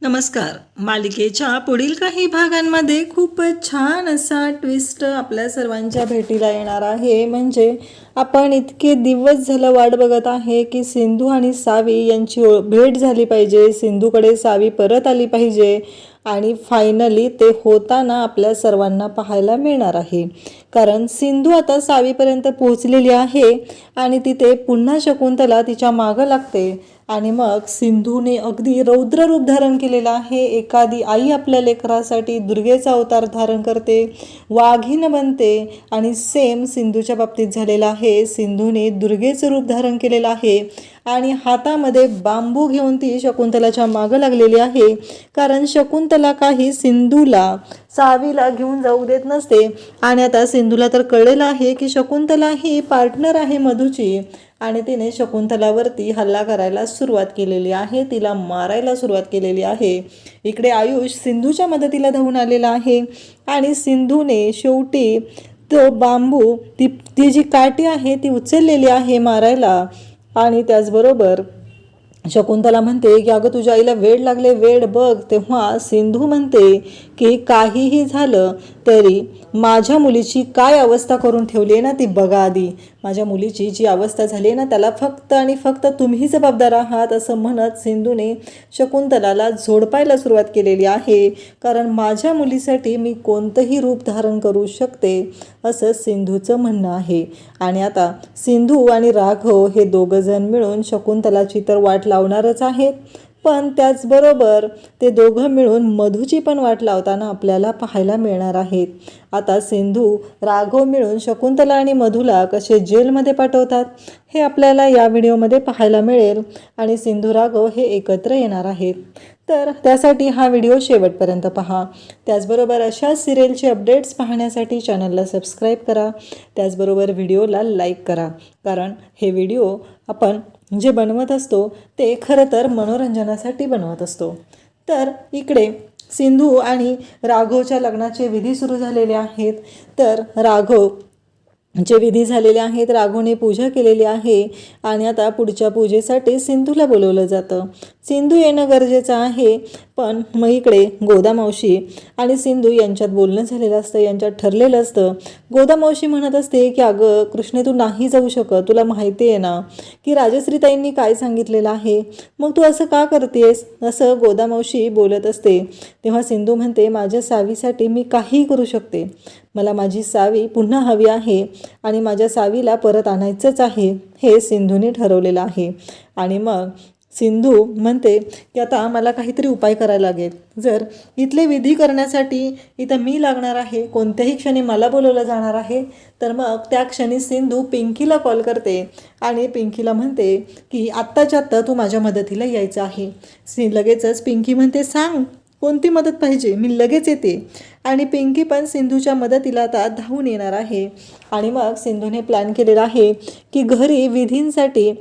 नमस्कार. मालिकेच्या पुढील काही भागांमध्ये खूपच छान असा ट्विस्ट आपल्या सर्वांच्या भेटीला येणार आहे. म्हणजे आपण इतके दिवस झालं वाट बघत आहे की सिंधू आणि सावी यांची भेट झाली पाहिजे, सिंधूकडे सावी परत आली पाहिजे आणि फायनली ते होताना आपल्या सर्वांना पाहायला मिळणार आहे. कारण सिंधू आता सावीपर्यंत पोहोचलेली आहे आणि तिथे पुन्हा शकुंतला तिच्या मागं लागते आणि मग सिंधूने अगदी रौद्र रूप धारण केलेलं आहे. एखादी आई आपल्या लेकरासाठी दुर्गेचा अवतार धारण करते, वाघीण बनते आणि सेम सिंधूच्या बाबतीत झालेला आहे. सिंधूने दुर्गेचं रूप धारण केलेलं आहे आणि हातामध्ये बांबू घेऊन ती शकुंतलाच्या मागं लागलेली आहे. कारण शकुंतला काही सिंधूला सावीला घेऊन जाऊ देत नसते आणि आता सिंधूला तर कळलेलं आहे की शकुंतला ही पार्टनर आहे मधूची आणि तिने शकुंतलावरती हल्ला करायला सुरुवात केलेली आहे, तिला मारायला सुरुवात केलेली आहे. इकडे आयुष सिंधूच्या मदतीला धावून आलेला आहे आणि सिंधूने शेवटी तो बांबू ती जी काठी आहे ती उचललेली आहे मारायला. आणि त्याचबरोबर शकुंतला म्हणते की अगं तुझ्या आईला वेड लागले, वेड बघ. तेव्हा सिंधू म्हणते की काहीही झालं तरी माझ्या मुलीची काय अवस्था करून ठेवली आहे ना ती बघा आधी. माझ्या मुलीची जी अवस्था झाली आहे ना त्याला फक्त आणि फक्त तुम्ही जबाबदार आहात असं म्हणत सिंधूने शकुंतलाला झोडपायला सुरुवात केलेली आहे. कारण माझ्या मुलीसाठी मी कोणतंही रूप धारण करू शकते असं सिंधूचं म्हणणं आहे. आणि आता सिंधू आणि राघव हे दोघंजण मिळून शकुंतलाची तर वाट लावणारच आहेत, पण त्याचबरोबर ते दोघं मिळून मधूची पण वाट लावताना आपल्याला पाहायला मिळणार आहेत. आता सिंधू राघव मिळून शकुंतला आणि मधूला कसे जेलमध्ये पाठवतात हे आपल्याला या व्हिडिओमध्ये पाहायला मिळेल आणि सिंधू राघव हे एकत्र येणार आहेत. तर त्यासाठी हा व्हिडिओ शेवटपर्यंत पहा. त्याचबरोबर अशा सिरियलचे अपडेट्स पाहण्यासाठी चॅनलला सबस्क्राईब करा. त्याचबरोबर व्हिडिओला लाईक करा. कारण हे व्हिडिओ आपण जे बनवत असतो ते खरं तर मनोरंजनासाठी बनवत असतो. तर इकडे सिंधू आणि राघवच्या लग्नाचे विधी सुरू झालेले आहेत. तर राघवचे विधी झालेले आहेत, राघवने पूजा केलेली आहे आणि आता पुढच्या पूजेसाठी सिंधूला बोलवलं जातं. सिंधू येणं गरजेचं आहे, पण मग इकडे गोदामावशी आणि सिंधू यांच्यात बोलणं झालेलं असतं, यांच्यात ठरलेलं असतं. गोदामावशी म्हणत असते की अगं कृष्णे तू नाही जाऊ शकत, तुला माहिती आहे ना की राजश्रीताईंनी काय सांगितलेलं आहे, मग तू असं का करतेस असं गोदामावशी बोलत असते. तेव्हा सिंधू म्हणते माझ्या सावीसाठी मी काहीही करू शकते, मला माझी सावी पुन्हा हवी आहे आणि माझ्या सावीला परत आणायचंच आहे हे सिंधूने ठरवलेलं आहे. आणि मग सिंधू म्हणते की आता मला काहीतरी उपाय करायला लागेल. जर इथले विधी करण्यासाठी इथं मी लागणार आहे, कोणत्याही क्षणी मला बोलवलं जाणार आहे, तर मग त्या क्षणी सिंधू पिंकीला कॉल करते आणि पिंकीला म्हणते की आत्ताच्या आत्ता तू माझ्या मदतीला यायचं आहे. लगेचच पिंकी म्हणते सांग कोणती मदत पाहिजे, मी लगेच येते. आणि पिंकी पण सिंधूच्या मदतीला आता धावून येणार आहे. आणि मग सिंधूने प्लॅन केलेला आहे की घरी विधींसाठी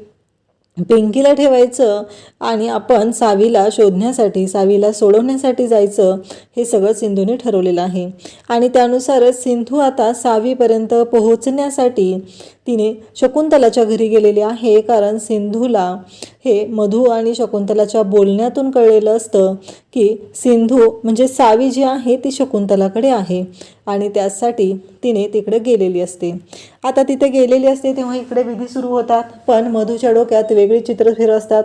पिंकीला ठेवायचं आणि आपण सावीला शोधण्यासाठी, सावीला सोडवण्यासाठी जायचं हे सगळं सिंधूने ठरवलेलं आहे. आणि त्यानुसारच सिंधू आता सावीपर्यंत पोहोचण्यासाठी तिने शकुंतलाच्या घरी गेलेली आहे. कारण सिंधूला हे मधू आणि शकुंतलाच्या बोलण्यातून कळलेलं असतं की सिंधू म्हणजे सावी जी आहे ती शकुंतलाकडे आहे आणि त्यासाठी तिने तिकडे गेलेली असते. आता तिथे गेलेली असते तेव्हा इकडे विधी सुरू होतात, पण मधूच्या डोक्यात वेगळी चित्र फिरवतात.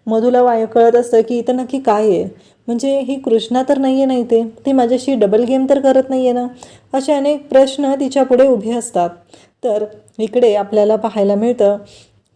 मधूला कळत असतं की इथं नक्की काय आहे, म्हणजे ही कृष्णा तर नाही आहे ना, इथे ती माझ्याशी डबल गेम तर करत नाही आहे ना, असे अनेक प्रश्न तिच्या पुढे उभे असतात. तर इकडे आपल्याला पाहायला मिळतं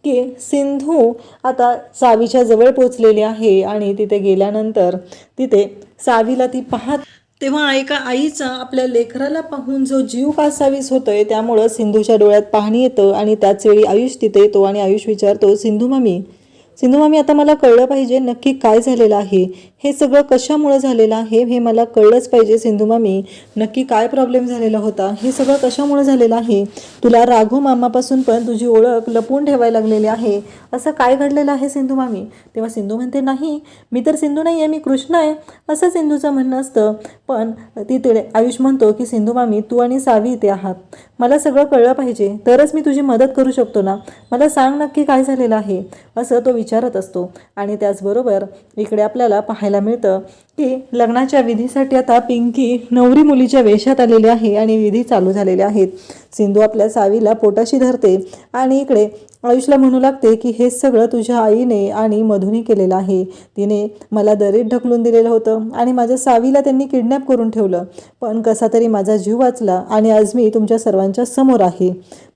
की सिंधू आता सावीच्या जवळ पोचलेली आहे आणि तिथे गेल्यानंतर तिथे सावीला ती पाहत तेव्हा एका आईचा आपल्या लेकराला पाहून जो जीव कासावीस होतोय त्यामुळं सिंधूच्या डोळ्यात पाहणी येतं. आणि त्याच वेळी आयुष तिथे येतो आणि आयुष विचारतो सिंधू मामी आता मला कळलं पाहिजे नक्की काय झालेलं आहे, हे सगळं कशामुळे झालेलं आहे हे मला कळलंच पाहिजे. सिंधू मामी नक्की काय प्रॉब्लेम झालेला होता, हे सगळं कशामुळे झालेलं आहे, तुला राघव मामापासून पण तुझी ओळख लपवून ठेवायला लागलेली आहे, असं काय घडलेलं आहे सिंधू मामी. तेव्हा सिंधू म्हणते नाही मी तर सिंधू नाही आहे, मी कृष्ण आहे असं सिंधूचं म्हणणं असतं. पण तिथे आयुष म्हणतो की सिंधू मामी तू आणि सावी इथे आहात, मला सगळं कळलं पाहिजे तरच मी तुझी मदत करू शकतो ना, मला सांग नक्की काय झालेलं आहे असं तो विचारत असतो. आणि त्याचबरोबर इकडे आपल्याला पाहायला मिळतं की लग्नाच्या विधीसाठी आता पिंकी नवरी मुलीच्या वेशात आलेली आहे आणि विधी चालू झालेले आहेत. सिंधू आपल्या सावीला पोटाशी धरते आणि इकडे आयुषला म्हणू लागते की हे सगळं तुझ्या आईने आणि मधुने केलेलं आहे. तिने मला दरीत ढकलून दिलेलं होतं आणि माझ्या सावीला त्यांनी किडनॅप करून ठेवलं, पण कसा तरी माझा जीव वाचला आणि आज मी तुमच्या सर्वांच्या समोर आहे.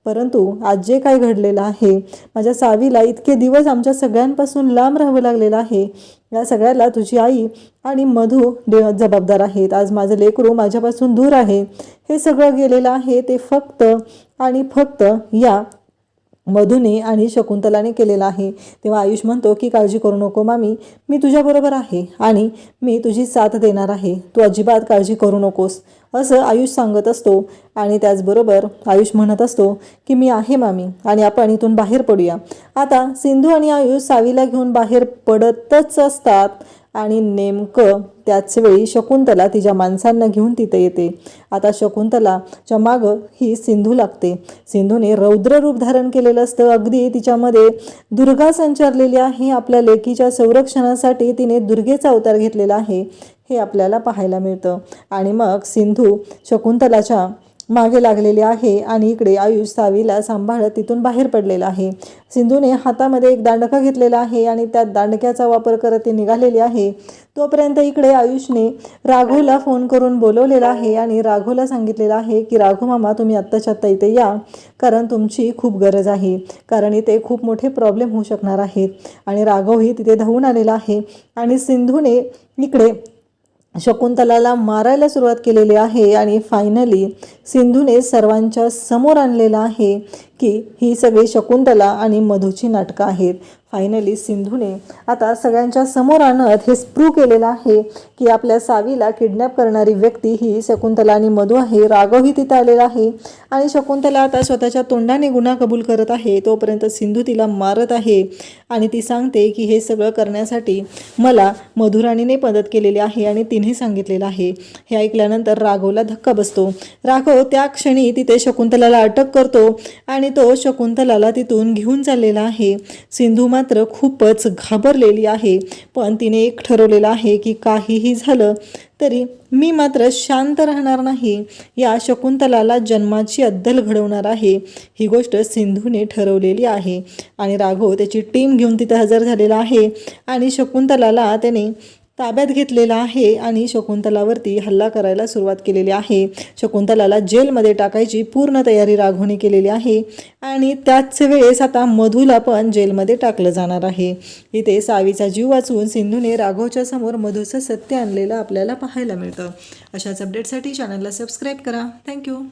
परंतु आज जे काय घडलेलं आहे, माझ्या सावीला इतके दिवस आमच्या सगळ्यांपासून लांब राहावं लागलेलं आहे. या सगळ्याला तुझी आई आणि मधू जबाबदार आहेत. आज माझं लेकरू माझ्यापासून दूर आहे. हे सगळं गेलेलं आहे ते फक्त आणि फक्त या मधुने आणि शकुंतलाने केलेलं आहे. तेव्हा आयुष म्हणतो की काळजी करू नको मामी, मी तुझ्याबरोबर आहे आणि मी तुझी साथ देणार आहे. तू अजिबात काळजी करू नकोस असं आयुष सांगत असतो. आणि त्याचबरोबर आयुष म्हणत असतो की मी आहे मामी आणि आपण इथून बाहेर पडूया. आता सिंधू आणि आयुष सावीला घेऊन बाहेर पडतच असतात आणि नेमकं त्याच वेळी शकुंतला तिच्या माणसांना घेऊन तिथे येते. आता शकुंतलाच्या मागं ही सिंधू लागते. सिंधूने रौद्र रूप धारण केलेलं असतं. अगदी तिच्यामध्ये दुर्गा संचारलेली आहे. आपल्या लेकीच्या संरक्षणासाठी तिने दुर्गेचा अवतार घेतलेला आहे हे आपल्याला पाहायला मिळतं. आणि मग सिंधू शकुंतलाच्या मागे लागलेले आहे आणि इकडे आयुष सावीला सांभाळत तिथून बाहेर पडलेला आहे. सिंधूने हातामध्ये एक दांडका घेतलेला आहे आणि त्या दांडक्याचा वापर करत ती निघालेली आहे. तोपर्यंत इकडे आयुषने राघवला फोन करून बोलवलेला आहे आणि राघवला सांगितलेलं आहे की राघव मामा तुम्ही आत्ताच्या आत्ता इथे या, कारण तुमची खूप गरज आहे, कारण इथे खूप मोठे प्रॉब्लेम होऊ शकणार आहेत. आणि राघवही तिथे धावून आलेला आहे आणि सिंधूने इकडे शकुंतलाला मारायला सुरुवात केलेली आहे. आणि फायनली सिंधूने सर्वांच्या समोर आणलेलं आहे की ही सगळी शकुंतला आणि मधूची नाटकं आहेत. फायनली सिंधूने आता सगळ्यांच्या समोर आणत हे प्रूव्ह केलेलं आहे की आपल्या सावीला किडनॅप करणारी व्यक्ती ही शकुंतला आणि मधू आहे. राघवही तिथं आलेला आहे आणि शकुंतला आता स्वतःच्या तोंडाने गुन्हा कबूल करत आहे. तोपर्यंत सिंधू तिला मारत आहे आणि ती सांगते की हे सगळं करण्यासाठी मला मधुराणीने मदत केलेली आहे आणि तिने सांगितलेलं आहे. हे ऐकल्यानंतर राघवला धक्का बसतो. राघव त्या क्षणी तिथे शकुंतलाला अटक करतो आणि तो शकुंतलाला तिथून घेऊन चाललेला आहे. सिंधू मात्र खूपच घाबरलेली आहे, पण तिने एक ठरवलेलं आहे की काहीही झालं तरी मी मात्र शांत राहणार नाही. या शकुंतलाला जन्माची अद्दल घडवणार आहे. ही गोष्ट सिंधूने ठरवलेली आहे आणि राघव त्याची टीम घेऊन तिथे हजर झालेला आहे आणि शकुंतलाला त्याने ताब्यात घेतलेला आहे आणि शकुंतलावरती हल्ला करायला सुरुवात केलेली आहे. शकुंतलाला जेलमध्ये टाकायची पूर्ण तयारी राघवने केलेली आहे आणि त्याच वेळेस आता मधूला पण जेलमध्ये टाकलं जाणार आहे. इथे सावीचा जीव वाचवून सिंधूने राघवच्या समोर मधूचं सत्य आणलेलं आपल्याला पाहायला मिळतं. अशाच अपडेटसाठी चॅनलला सबस्क्राईब करा. थँक्यू.